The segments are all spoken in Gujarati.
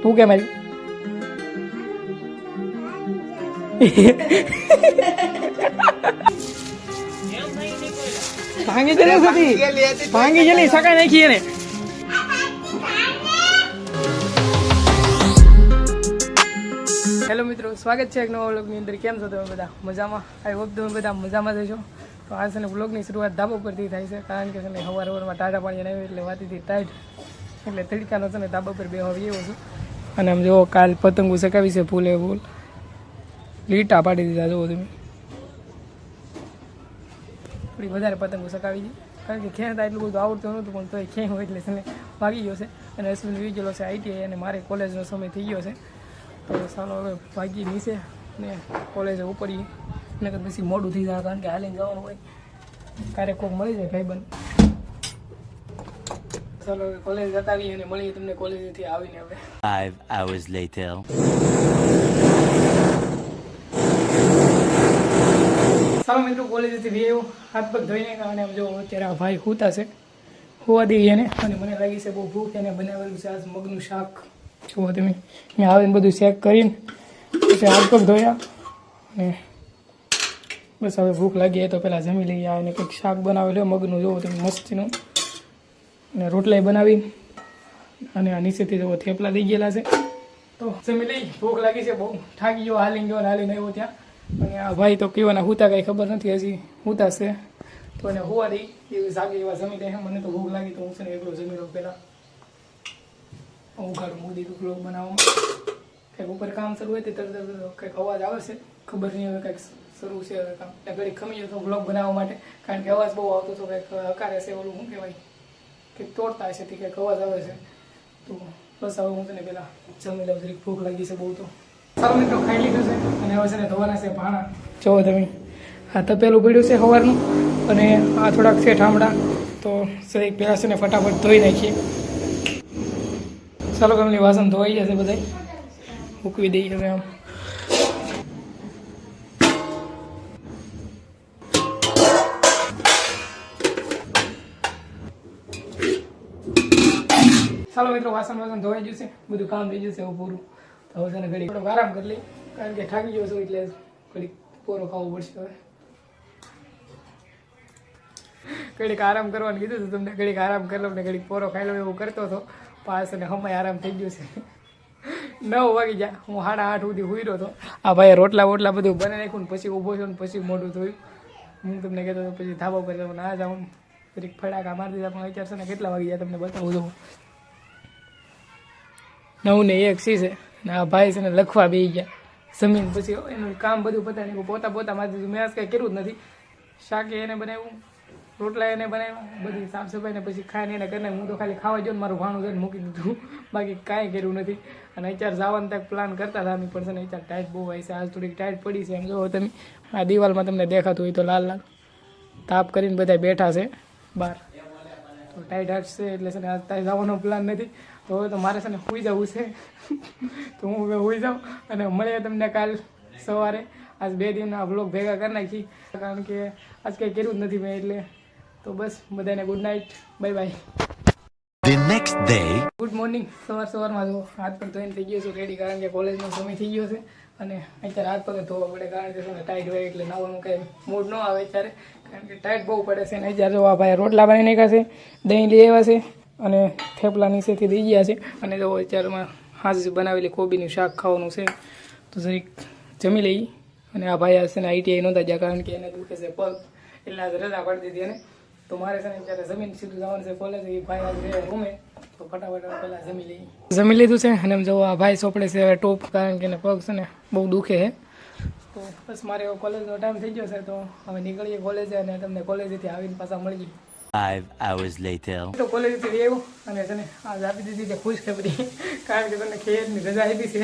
તું કેમ આવી? ભાંગી જલી હતી, ભાંગી જલી સકાઈ નાખી એને. હેલો મિત્રો, સ્વાગત છે એક નવા વ્લોગની અંદર. કેમ છો તમે બધા? મજામાં? આઈ હોપ તમે બધા મજામાં થશો. તો આ છે ને વ્લોગની શરૂઆત ધાબા પરથી થાય છે, કારણ કે છે ને સવારમાં ટાટા પાણી આવ્યું એટલે વાતીથી ટાઈટ, એટલે તડકાનો છે ને ધાબા પર બેહવા આવ્યો છું. અને આમ જો કાલ પતંગો સકાવી છે ફૂલે ફૂલ, લીટા પાડી દીધા. જુઓ તમે, થોડી વધારે પતંગો સકાવી હતી, કારણ કે ખેંચતા એટલું બધું આવડતું નહોતું, પણ તોય ખેં હોય એટલે છે ને વાગી ગયો છે. અને અશ્વિન વી ગયેલો છે આઈટીઆઈ, અને મારે કોલેજનો સમય થઈ ગયો છે. તો ચાલો હવે ભાગી નીચે ને કોલેજે ઉપડીએ, નકર પછી મોડું થઈ જાય, કારણ કે હાલીને જવાનું હોય. ક્યારેક કોઈક મળી જાય ભાઈબંધ. ચાલો હવે કોલેજ જતા આવીએ અને મળીએ તમને કોલેજથી આવીને. હવે 5 hours later. ચાલો મિત્રો, કોલેજથી આવ્યો, હાથ પગ ધોઈને, અને આમ જો અત્યારે આ ભાઈ સૂતા છે, હોવા દઈએ એને. અને મને લાગી છે બહુ ભૂખ. એને બનાવેલું છે આજ મગનું શાક. જુઓ તમે, મેં આવીને બધું ચેક કરીને પછી હાથ પગ ધોયા, અને બસ હવે ભૂખ લાગી તો પહેલાં જમી લઈએ. અને કંઈક શાક બનાવેલું મગનું, જુઓ તમે, મસ્તીનું. અને રોટલાઈ બનાવી, અને આ નીચેથી જુઓ થેપલા દઈ ગયેલા છે. તો જમી લઈ, ભૂખ લાગી છે બહુ, થાકી ગયો, હાલીને ગયો, હાલીને આવ્યો ત્યાં. અને આ ભાઈ તો કેવાના હુતા કાંઈ ખબર નથી, હજી હુતા છે. તો એને હોવા દઈ, એવી જાગે એવા જમી દે. મને તો ભૂખ લાગી તો હું છે ને એકલો જમી લઉં પહેલાં. ઉઘાડું મૂકી દીધું બ્લોગ બનાવવામાં. કંઈક ઉપર કામ શરૂ હોય તે તરત કંઈક અવાજ આવે છે, ખબર નહીં હવે કંઈક શરૂ છે હવે કામ. એટલે ઘડી ખમી જતો બ્લોગ બનાવવા માટે, કારણ કે અવાજ બહુ આવતો હતો. કંઈક હકારે છે, ઓલું શું કહેવાય, કંઈક તોડતા હશે તે કંઈક અવાજ આવે છે. તો બસ હવે હું તને પહેલાં જમી લઉં, જરીક ભૂખ લાગી છે બહુ. તો સારું મિત્રો, ખાઈ લીધું છે, અને હવે છે ને ધોવાના છે ભાણા. જુઓ તમે, આ તપેલું પડ્યું છે સવારનું, અને આ થોડાક છે ઠામડા. તો જરીક પહેલાં છે ને ફટાફટ ધોઈ નાખીએ. ચાલો ગમલી વાસણ ધોવાઈ જશે બધા, મૂકવી દઈએ હવે. આમ ચાલો મિત્રો, વાસણ ધોવાઈ જશે, બધું કામ થઈ જશે હવે પૂરું. તો હવે છે ને ઘડી થોડોક આરામ કરી લઈ, કારણ કે થાકી ગયો છું, એટલે ઘડીક પોરો ખાવો પડશે હવે. ઘડીક આરામ કરવાનું કીધું હતું તમને, ઘડીક આરામ કરી લો ને ઘડીક પોરો ખાઈ લો એવું કરતો હતો. પાસ અને હમાય આરામ થઈ ગયું છે. 9 વાગી જાય, હું 8:30 સુધી હુઈ રહ્યો હતો. આ ભાઈ રોટલા બધું બને નાખ્યું ને પછી ઊભો થયો ને પછી મોઢું ધોયું. હું તમને કહેતો હતો પછી ધાબા પર જાઉં ના જાઉં, ઘડીક ફટાકા મારી દીધા. પણ અત્યારે છે ને કેટલા વાગી જાય તમને બતાવું છું. 9:01 છે, ને આ ભાઈ છે ને લખવા બેસી ગયા જમીન. પછી એનું કામ બધું પતા નહીં, પોતા મારી દીધું. મેં આજ કંઈ કર્યું જ નથી. શાકે એને બનાવ્યું, રોટલા એને બનાવ્યા, બધી સાફ સફાઈ ને પછી ખાઈને એને કરીને હું તો ખાલી ખાવા જો ને મારું ભાણું જઈને મૂકી દીધું, બાકી કાંઈ કર્યું નથી. અને અત્યારે જવાનું ત્યાં પ્લાન કરતા હતા અમે, પણ છે ને અત્યારે ટાઈટ બહુ હોય છે, આજ થોડીક ટાઈટ પડી છે. એમ જો તમે આ દિવાલમાં તમને દેખાતું હોય તો લાલ લાલ તાપ કરીને બધા બેઠા છે બહાર. તો ટાઈટ હટશે એટલે છે ને આજ ત્યાં જવાનો પ્લાન નથી. તો હવે તો મારે છે ને સૂઈ જવું છે. તો હું હવે સૂઈ જાઉં, અને મળીએ તમને કાલ સવારે. આજ 2 દિવસના બ્લોગ ભેગા કરી નાખી, કારણ કે આજ કંઈ કર્યું જ નથી મેં. એટલે તો બસ બધાને good night, bye bye. The next day. Good morning. સવારમાં જો હાથ પગ ધોઈને થઈ ગયો છું રેડી, કારણ કે કોલેજનો સમય થઈ ગયો છે. અને અત્યારે હાથ પગ ધોવા પડે, કારણ કે છે ને ટાઈટ હોય એટલે નાવાનું કંઈ મૂડ ન આવે અત્યારે, કારણ કે ટાઈટ બહુ પડે છે. અને અત્યારે જો આ ભાઈ રોટલા બનાવી નાખ્યા છે, દહીં લઈ આવ્યા છે, અને થેપલા નીચેથી દઈ ગયા છે. અને જો અત્યારમાં હાજ બનાવેલી કોબીનું શાક ખાવાનું છે, તો જરીક જમી લઈ. અને આ ભાઈ હશે ને આઈટીઆઈ નહોતા ગયા, કારણ કે એને દુખે છે પગ, એટલે આજે રજા પાડી દીધી એને. તો મારે છે ને ત્યારે જમીન સીધું જવાનું છે કોલેજ. એ ભાઈ આજે રૂમે, તો ફટાફટ પહેલાં જમી લઈએ. જમી લીધું છે, અને એમ જો આ ભાઈ સોંપડે છે હવે ટોપ, કારણ કે એને પગ છે ને બહુ દુખે છે. તો બસ મારે કોલેજનો ટાઈમ થઈ ગયો છે, તો હવે નીકળીએ કોલેજે, અને તમને કોલેજથી આવીને પાછા મળીએ. 5 hours later. તો કોલેજથી આવ્યો, અને છે ને આજ આપી દીધી છે ખુશ ખબરી, કારણ કે તમને ખેરની રજા આપી છે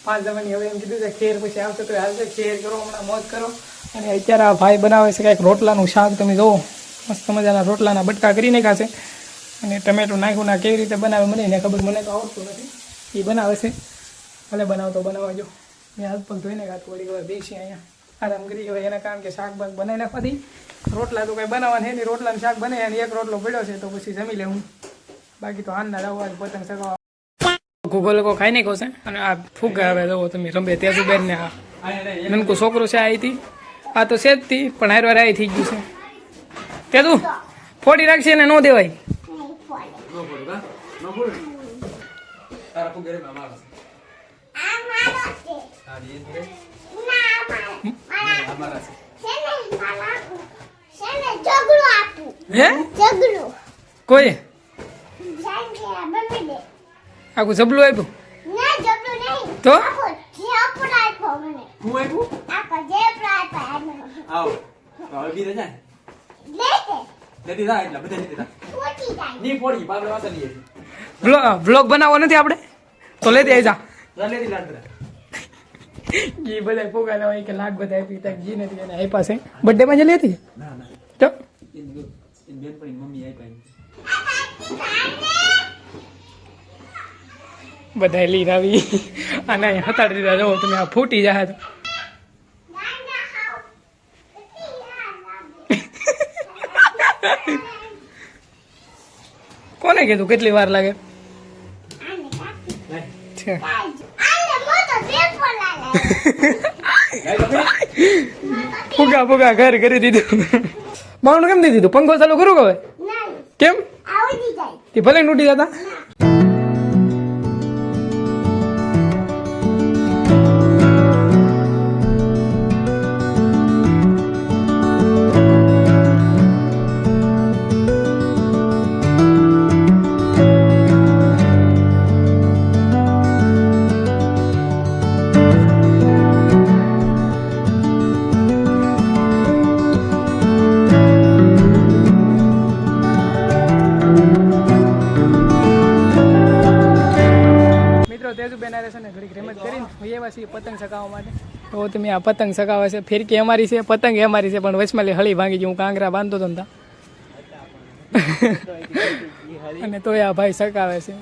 5 જવાની. હવે એમ કીધું છે ખેર પછી આવશે તો હાલશે, ખેર કરો હમણાં, મોજ કરો. અને અત્યારે આ ભાઈ બનાવે છે કંઈક રોટલાનું શાક. તમે જુઓ, મસ્ત મજાના રોટલાના બટકા કરી નાખ્યા છે, અને ટમેટું નાખ્યું ના. કેવી રીતે બનાવે મને એને ખબર, મને તો આવડતું નથી. એ બનાવે છે, ભલે બનાવતો બનાવજો. મેં હાથ પગ ધોઈને ખાતું વળી હવે બેસી અહીંયા આરામ કરી. હવે એના કારણ કે શાક બાગ બનાવી નાખવાથી રોટલા તો કંઈ બનાવવાનું છે નહીં. રોટલાનું શાક બને અને એક રોટલો પડ્યો છે, તો પછી જમી લેવું. બાકી તો હાનના રવા પતંગ ચગાવવા ઘોઘો લોકો ખાઈ નહીં કહો છે અને આ ફૂગા આવે જવો તમે રમે ત્યાં બેન ને આ નનકું છોકરો છે આ હતી આ તો છે જ તી પણ હારવાર આ થઈ ગયું છે તે તું ફોડી રાખશે ને ન દેવાય હે કોઈ આખું જબલું આપ્યું તો બ્લોગ બનાવવો નથી આપણે તો લેતી આવી જા ઘી બધા ફોગા હોય કે લાખ બધા આપી ત્યાં ઘી નથી એને આપ્યા છે બર્થડે માં જ લેતી તો બધા લઈને આવી અને હતાડી દીધા જવો તમે આ ફૂટી જાય તો કોને કીધું કેટલી વાર લાગે છે ફુગા ફુગા ઘર કરી દીધું બાવણું કેમ દીધું પંખો ચાલુ કરું કે હવે કેમ તે ભલે નૂટી જતા પતંગ ચગાવવા માટે તો તમે આ પતંગ ચગાવે છે ફિરકી અમારી છે પતંગ અમારી છે પણ વચમાં હળી ભાંગી ગઈ હું કાંગરા બાંધતો હતો ને અને તોય આ ભાઈ ચગાવે છે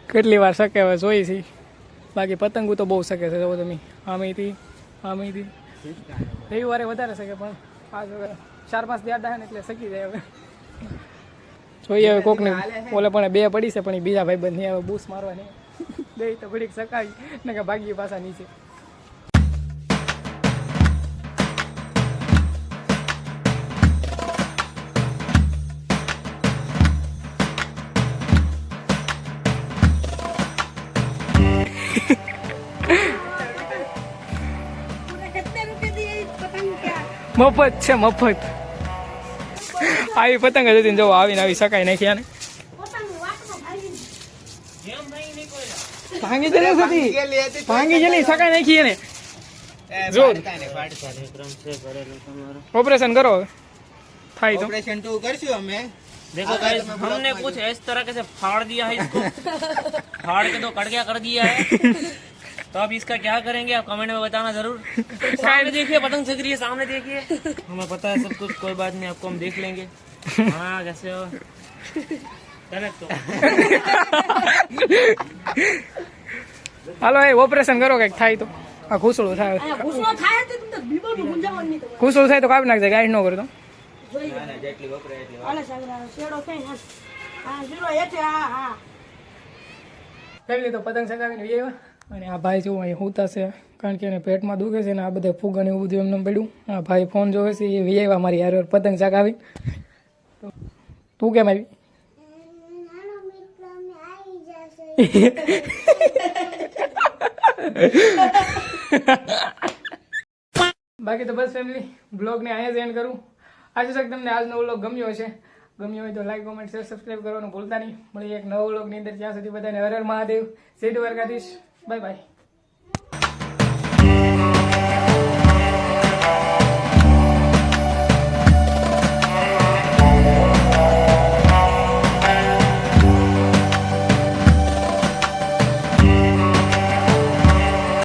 કેટલી વાર ચગાવે જોઈ છે બાકી પતંગો તો બહુ શકે છે જો તમે આમીથી રવિવારે વધારે શકે પણ આ 4-5 દાડા ને એટલે શકી જાય હવે જોઈએ હવે કોકને ઓલે પણ બે પડી છે પણ બીજા ભાઈ બંધ નહીં આવે બૂસ મારવાની બે તો ઘડીક સકાવી ને કે ભાગી પાછા નીચે મફત છે મફત આવી પતંગ જ હતી જો આવીને આવી શકાય નાખ્યા ને ભાંગી જલી હતી ભાંગી જલી શકાય નાખી એને જો ઓપરેશન કરો થાય તો ऑपरेशन तो करશું અમે देखो गाइस हमने कुछ इस तरह के से फाड़ दिया है इसको फाड़ के तो कड़किया कर दिया है तो अब इसका क्या करेंगे आप कमेंट में बताना जरूर सामने देखिए पतंग चग रही है सामने देखिए हमें पता है सब कुछ कोई बात नहीं आपको हम देख लेंगे हाँ कैसे हो तो હાલો એ ઓપરેશન કરો કઈક થાય તો આ ઘૂસડું થાય ઘૂસડું થાય તો કાપી નાખજે ગાઈડ ન કરો તો ફેમિલી તો પતંગ ચગાવીને આવ્યા અને આ ભાઈ જેવું અહીં હોતા છે કારણ કે એને પેટમાં દુખે છે ને આ બધા ફૂગ અને એવું બધું એમને પડ્યું આ ભાઈ ફોન જોવે છે એ આવ્યા મારી યાર પતંગ ચગાવી તું કેમ આવી બાકી તો બસ ફેમિલી બ્લોગને અહીંયા જ એન્ડ કરું આશા છે કે તમને આજનો વ્લોગ ગમ્યો હશે ગમ્યો હોય તો લાઈક કોમેન્ટ શેર સબસ્ક્રાઈબ કરવાનું ભૂલતા નહીં મળી એક નવો વ્લોગની અંદર ત્યાં સુધી બધાને હર હર મહાદેવ જય દ્વારકાધીશ બાય બાય